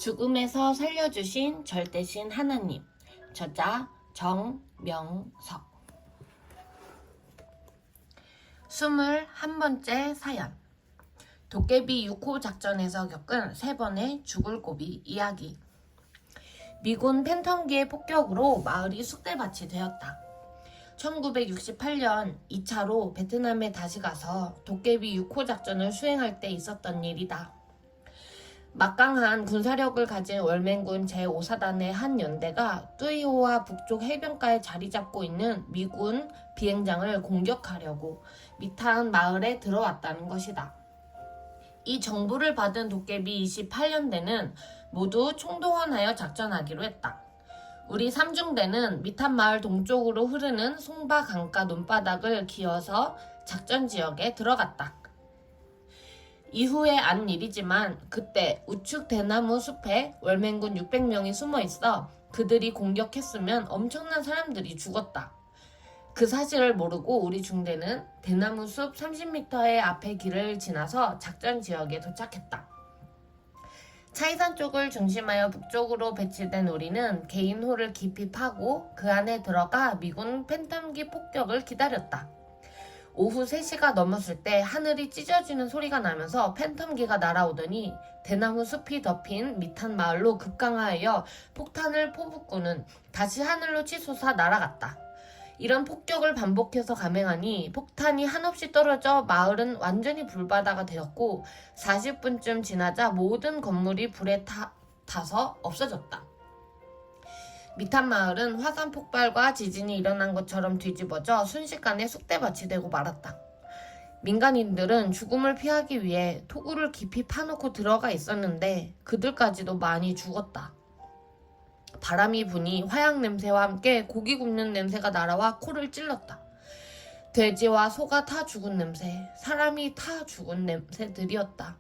죽음에서 살려주신 절대신 하나님. 저자 정명석. 21번째 사연. 도깨비 6호 작전에서 겪은 3번의 죽을 고비 이야기. 미군 팬텀기의 폭격으로 마을이 쑥대밭이 되었다. 1968년 2차로 베트남에 다시 가서 도깨비 6호 작전을 수행할 때 있었던 일이다. 막강한 군사력을 가진 월맹군 제5사단의 한 연대가 뚜이호와 북쪽 해변가에 자리 잡고 있는 미군 비행장을 공격하려고 미탄 마을에 들어왔다는 것이다. 이 정보를 받은 도깨비 28년대는 모두 총동원하여 작전하기로 했다. 우리 3중대는 미탄 마을 동쪽으로 흐르는 송바 강가 논바닥을 기어서 작전 지역에 들어갔다. 이후에 안 일이지만 그때 우측 대나무 숲에 월맹군 600명이 숨어 있어 그들이 공격했으면 엄청난 사람들이 죽었다. 그 사실을 모르고 우리 중대는 대나무 숲 30m의 앞의 길을 지나서 작전 지역에 도착했다. 차이산 쪽을 중심하여 북쪽으로 배치된 우리는 개인호를 깊이 파고 그 안에 들어가 미군 팬텀기 폭격을 기다렸다. 오후 3시가 넘었을 때 하늘이 찢어지는 소리가 나면서 팬텀기가 날아오더니 대나무 숲이 덮인 미탄 마을로 급강하여 폭탄을 포붓고는 다시 하늘로 치솟아 날아갔다. 이런 폭격을 반복해서 감행하니 폭탄이 한없이 떨어져 마을은 완전히 불바다가 되었고 40분쯤 지나자 모든 건물이 불에 타서 없어졌다. 미탄 마을은 화산 폭발과 지진이 일어난 것처럼 뒤집어져 순식간에 쑥대밭이 되고 말았다. 민간인들은 죽음을 피하기 위해 토구를 깊이 파놓고 들어가 있었는데 그들까지도 많이 죽었다. 바람이 부니 화약 냄새와 함께 고기 굽는 냄새가 날아와 코를 찔렀다. 돼지와 소가 타 죽은 냄새, 사람이 타 죽은 냄새들이었다.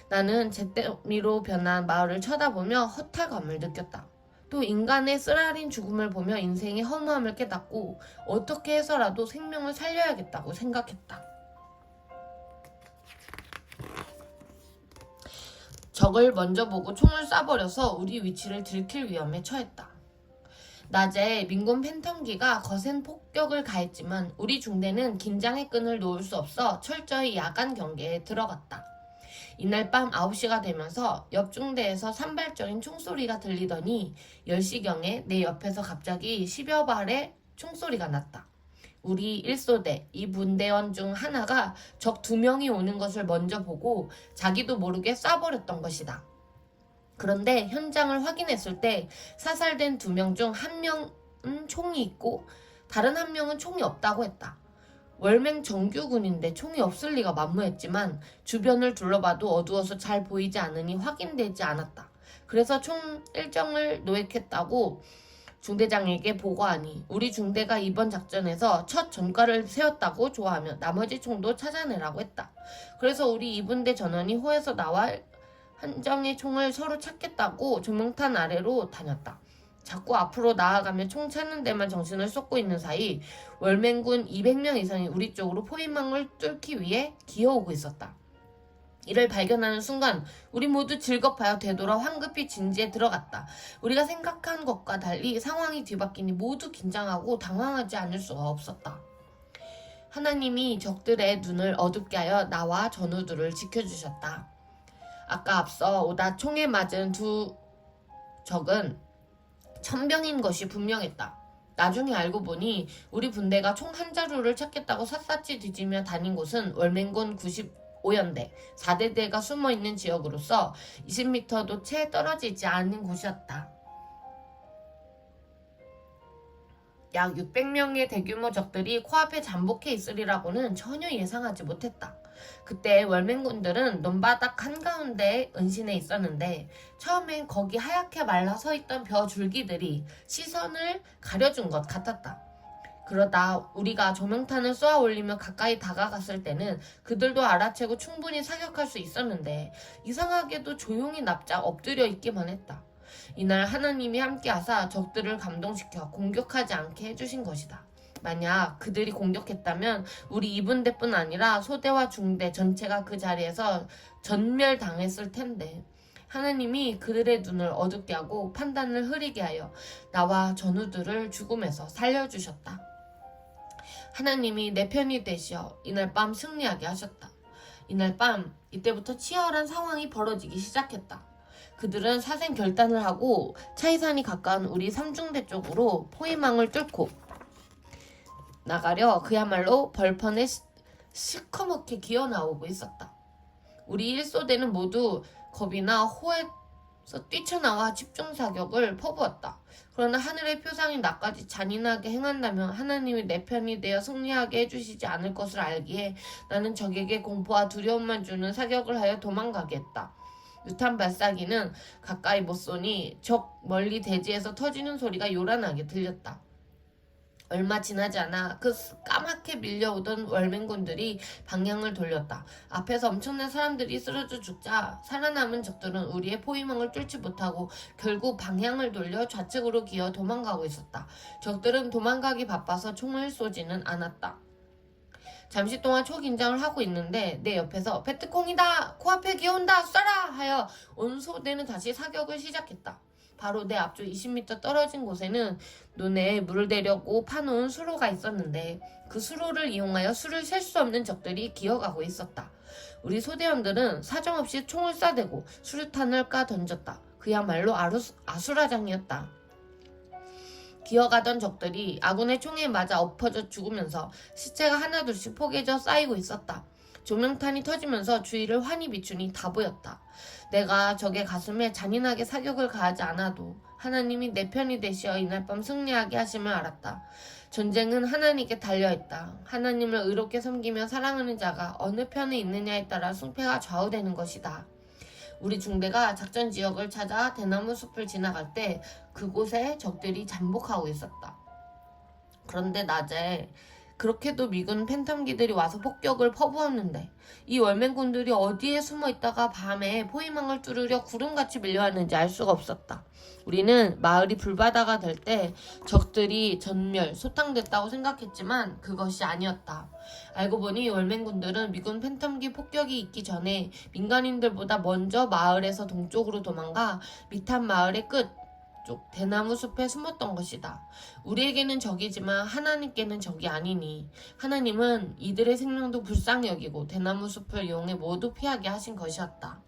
나는 잿더미로 변한 마을을 쳐다보며 허탈감을 느꼈다. 또 인간의 쓰라린 죽음을 보며 인생의 허무함을 깨닫고 어떻게 해서라도 생명을 살려야겠다고 생각했다. 적을 먼저 보고 총을 쏴버려서 우리 위치를 들킬 위험에 처했다. 낮에 민군 팬텀기가 거센 폭격을 가했지만 우리 중대는 긴장의 끈을 놓을 수 없어 철저히 야간 경계에 들어갔다. 이날 밤 9시가 되면서 옆 중대에서 산발적인 총소리가 들리더니 10시경에 내 옆에서 갑자기 10여 발의 총소리가 났다. 우리 1소대, 이 분대원 중 하나가 적 2명이 오는 것을 먼저 보고 자기도 모르게 쏴버렸던 것이다. 그런데 현장을 확인했을 때 사살된 2명 중 1명은 총이 있고 다른 1명은 총이 없다고 했다. 월맹 정규군인데 총이 없을 리가 만무했지만 주변을 둘러봐도 어두워서 잘 보이지 않으니 확인되지 않았다. 그래서 총 일정을 노획했다고 중대장에게 보고하니 우리 중대가 이번 작전에서 첫 전과를 세웠다고 좋아하며 나머지 총도 찾아내라고 했다. 그래서 우리 2분대 전원이 호에서 나와 한 정의 총을 서로 찾겠다고 조명탄 아래로 다녔다. 자꾸 앞으로 나아가며 총 찾는 데만 정신을 쏟고 있는 사이 월맹군 200명 이상이 우리 쪽으로 포위망을 뚫기 위해 기어오고 있었다. 이를 발견하는 순간 우리 모두 즐겁하여 되돌아 황급히 진지에 들어갔다. 우리가 생각한 것과 달리 상황이 뒤바뀌니 모두 긴장하고 당황하지 않을 수가 없었다. 하나님이 적들의 눈을 어둡게 하여 나와 전우들을 지켜주셨다. 아까 앞서 오다 총에 맞은 2 적은 천병인 것이 분명했다. 나중에 알고 보니 우리 분대가 총 한 자루를 찾겠다고 샅샅이 뒤지며 다닌 곳은 월맹군 95연대 4대대가 숨어있는 지역으로서 20m도 채 떨어지지 않은 곳이었다. 약 600명의 대규모 적들이 코앞에 잠복해 있으리라고는 전혀 예상하지 못했다. 그때 월맹군들은 논바닥 한가운데에 은신해 있었는데 처음엔 거기 하얗게 말라 서있던 벼 줄기들이 시선을 가려준 것 같았다. 그러다 우리가 조명탄을 쏘아 올리며 가까이 다가갔을 때는 그들도 알아채고 충분히 사격할 수 있었는데 이상하게도 조용히 납작 엎드려 있기만 했다. 이날 하나님이 함께하사 적들을 감동시켜 공격하지 않게 해주신 것이다. 만약 그들이 공격했다면 우리 2분대뿐 아니라 소대와 중대 전체가 그 자리에서 전멸당했을 텐데 하나님이 그들의 눈을 어둡게 하고 판단을 흐리게 하여 나와 전우들을 죽음에서 살려주셨다. 하나님이 내 편이 되시어 이날 밤 승리하게 하셨다. 이날 밤 이때부터 치열한 상황이 벌어지기 시작했다. 그들은 사생 결단을 하고 차이산이 가까운 우리 삼중대 쪽으로 포위망을 뚫고 나가려 그야말로 벌판에 시커멓게 기어나오고 있었다. 우리 1소대는 모두 겁이나 호에서 뛰쳐나와 집중사격을 퍼부었다. 그러나 하늘의 표상이 나까지 잔인하게 행한다면 하나님이 내 편이 되어 승리하게 해주시지 않을 것을 알기에 나는 적에게 공포와 두려움만 주는 사격을 하여 도망가게 했다. 유탄 발사기는 가까이 못 쏘니 적 멀리 대지에서 터지는 소리가 요란하게 들렸다. 얼마 지나지 않아 그 까맣게 밀려오던 월맹군들이 방향을 돌렸다. 앞에서 엄청난 사람들이 쓰러져 죽자 살아남은 적들은 우리의 포위망을 뚫지 못하고 결국 방향을 돌려 좌측으로 기어 도망가고 있었다. 적들은 도망가기 바빠서 총을 쏘지는 않았다. 잠시 동안 초긴장을 하고 있는데 내 옆에서 베트콩이다! 코앞에 기어온다! 쏴라! 하여 온 소대는 다시 사격을 시작했다. 바로 내 앞쪽 20m 떨어진 곳에는 논에 물을 대려고 파놓은 수로가 있었는데 그 수로를 이용하여 수를 셀 수 없는 적들이 기어가고 있었다. 우리 소대원들은 사정없이 총을 쏴대고 수류탄을 까 던졌다. 그야말로 아수라장이었다. 기어가던 적들이 아군의 총에 맞아 엎어져 죽으면서 시체가 하나둘씩 포개져 쌓이고 있었다. 조명탄이 터지면서 주위를 환히 비추니 다 보였다. 내가 적의 가슴에 잔인하게 사격을 가하지 않아도 하나님이 내 편이 되시어 이날 밤 승리하게 하심을 알았다. 전쟁은 하나님께 달려있다. 하나님을 의롭게 섬기며 사랑하는 자가 어느 편에 있느냐에 따라 승패가 좌우되는 것이다. 우리 중대가 작전 지역을 찾아 대나무 숲을 지나갈 때 그곳에 적들이 잠복하고 있었다. 그런데 낮에 그렇게도 미군 팬텀기들이 와서 폭격을 퍼부었는데 이 월맹군들이 어디에 숨어 있다가 밤에 포위망을 뚫으려 구름같이 밀려왔는지 알 수가 없었다. 우리는 마을이 불바다가 될 때 적들이 전멸, 소탕됐다고 생각했지만 그것이 아니었다. 알고 보니 월맹군들은 미군 팬텀기 폭격이 있기 전에 민간인들보다 먼저 마을에서 동쪽으로 도망가 미탄 마을의 끝 쪽 대나무 숲에 숨었던 것이다. 우리에게는 적이지만 하나님께는 적이 아니니 하나님은 이들의 생명도 불쌍히 여기고 대나무 숲을 이용해 모두 피하게 하신 것이었다.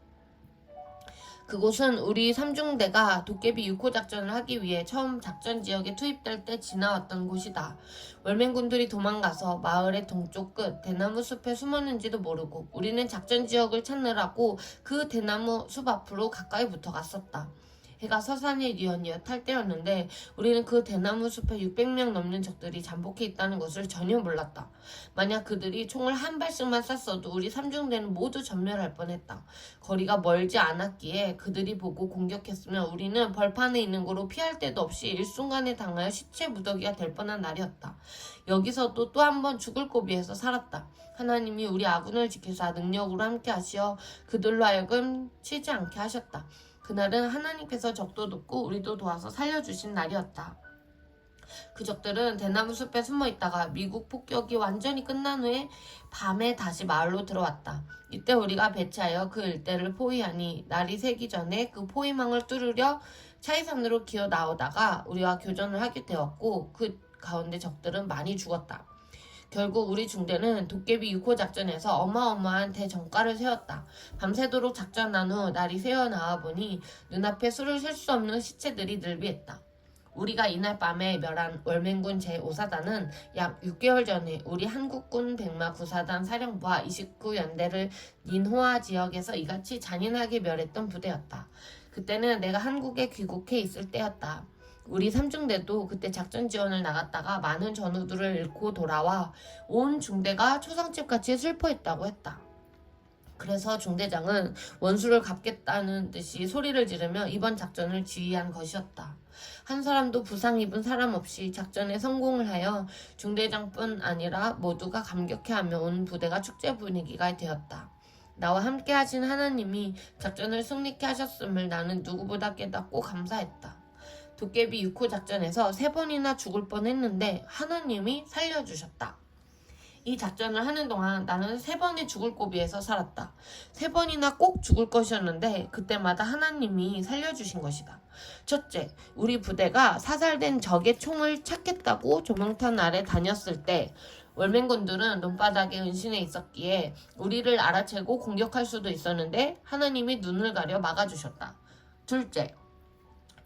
그곳은 우리 삼중대가 도깨비 6호 작전을 하기 위해 처음 작전 지역에 투입될 때 지나왔던 곳이다. 월맹군들이 도망가서 마을의 동쪽 끝 대나무 숲에 숨었는지도 모르고 우리는 작전 지역을 찾느라고 그 대나무 숲 앞으로 가까이 붙어갔었다. 해가 서산이 뉘엿뉘엿 탈 때였는데 우리는 그 대나무 숲에 600명 넘는 적들이 잠복해 있다는 것을 전혀 몰랐다. 만약 그들이 총을 한 발씩만 쐈어도 우리 삼중대는 모두 전멸할 뻔했다. 거리가 멀지 않았기에 그들이 보고 공격했으면 우리는 벌판에 있는 곳으로 피할 데도 없이 일순간에 당하여 시체 무더기가 될 뻔한 날이었다. 여기서도 또 한 번 죽을 고비에서 살았다. 하나님이 우리 아군을 지키사 능력으로 함께 하시어 그들로 하여금 치지 않게 하셨다. 그날은 하나님께서 적도 돕고 우리도 도와서 살려주신 날이었다. 그 적들은 대나무 숲에 숨어 있다가 미국 폭격이 완전히 끝난 후에 밤에 다시 마을로 들어왔다. 이때 우리가 배치하여 그 일대를 포위하니 날이 새기 전에 그 포위망을 뚫으려 차이산으로 기어 나오다가 우리와 교전을 하게 되었고 그 가운데 적들은 많이 죽었다. 결국 우리 중대는 도깨비 6호 작전에서 어마어마한 대전과를 세웠다. 밤새도록 작전한 후 날이 새어 나와보니 눈앞에 수를 셀 수 없는 시체들이 늘비했다. 우리가 이날 밤에 멸한 월맹군 제5사단은 약 6개월 전에 우리 한국군 백마 9사단 사령부와 29연대를 닌호아 지역에서 이같이 잔인하게 멸했던 부대였다. 그때는 내가 한국에 귀국해 있을 때였다. 우리 삼중대도 그때 작전 지원을 나갔다가 많은 전우들을 잃고 돌아와 온 중대가 초상집같이 슬퍼했다고 했다. 그래서 중대장은 원수를 갚겠다는 듯이 소리를 지르며 이번 작전을 지휘한 것이었다. 한 사람도 부상 입은 사람 없이 작전에 성공을 하여 중대장뿐 아니라 모두가 감격해하며 온 부대가 축제 분위기가 되었다. 나와 함께 하신 하나님이 작전을 승리케 하셨음을 나는 누구보다 깨닫고 감사했다. 도깨비 6호 작전에서 3번이나 죽을 뻔했는데 하나님이 살려주셨다. 이 작전을 하는 동안 나는 3번의 죽을 고비에서 살았다. 3번이나 꼭 죽을 것이었는데 그때마다 하나님이 살려주신 것이다. 첫째, 우리 부대가 사살된 적의 총을 찾겠다고 조명탄 아래 다녔을 때 월맹군들은 논바닥에 은신해 있었기에 우리를 알아채고 공격할 수도 있었는데 하나님이 눈을 가려 막아주셨다. 둘째,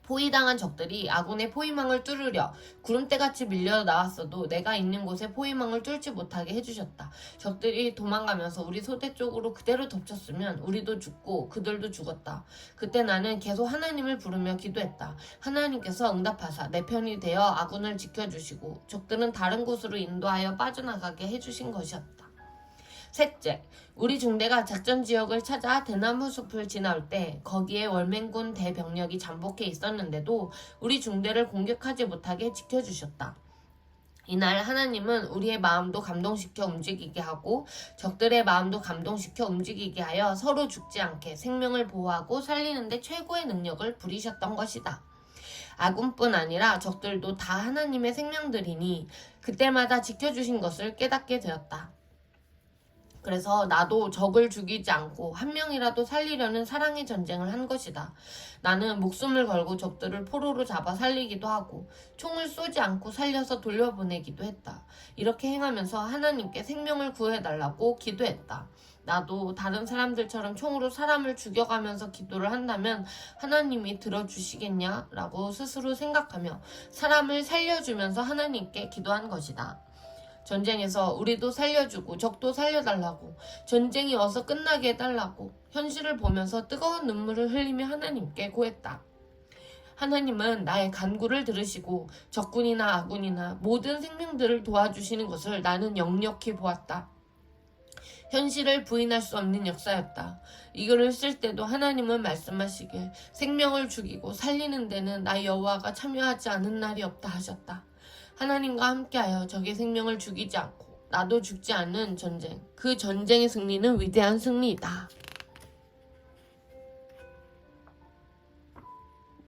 포위당한 적들이 아군의 포위망을 뚫으려 구름대같이 밀려 나왔어도 내가 있는 곳에 포위망을 뚫지 못하게 해주셨다. 적들이 도망가면서 우리 소대 쪽으로 그대로 덮쳤으면 우리도 죽고 그들도 죽었다. 그때 나는 계속 하나님을 부르며 기도했다. 하나님께서 응답하사 내 편이 되어 아군을 지켜주시고 적들은 다른 곳으로 인도하여 빠져나가게 해주신 것이었다. 셋째, 우리 중대가 작전 지역을 찾아 대나무 숲을 지나올 때 거기에 월맹군 대병력이 잠복해 있었는데도 우리 중대를 공격하지 못하게 지켜주셨다. 이날 하나님은 우리의 마음도 감동시켜 움직이게 하고 적들의 마음도 감동시켜 움직이게 하여 서로 죽지 않게 생명을 보호하고 살리는 데 최고의 능력을 부리셨던 것이다. 아군뿐 아니라 적들도 다 하나님의 생명들이니 그때마다 지켜주신 것을 깨닫게 되었다. 그래서 나도 적을 죽이지 않고 한 명이라도 살리려는 사랑의 전쟁을 한 것이다. 나는 목숨을 걸고 적들을 포로로 잡아 살리기도 하고 총을 쏘지 않고 살려서 돌려보내기도 했다. 이렇게 행하면서 하나님께 생명을 구해달라고 기도했다. 나도 다른 사람들처럼 총으로 사람을 죽여가면서 기도를 한다면 하나님이 들어주시겠냐라고 스스로 생각하며 사람을 살려주면서 하나님께 기도한 것이다. 전쟁에서 우리도 살려주고 적도 살려달라고, 전쟁이 어서 끝나게 해달라고 현실을 보면서 뜨거운 눈물을 흘리며 하나님께 구했다. 하나님은 나의 간구를 들으시고 적군이나 아군이나 모든 생명들을 도와주시는 것을 나는 역력히 보았다. 현실을 부인할 수 없는 역사였다. 이 글을 쓸 때도 하나님은 말씀하시길 생명을 죽이고 살리는 데는 나 여호와가 참여하지 않은 날이 없다 하셨다. 하나님과 함께하여 적의 생명을 죽이지 않고 나도 죽지 않는 전쟁, 그 전쟁의 승리는 위대한 승리이다.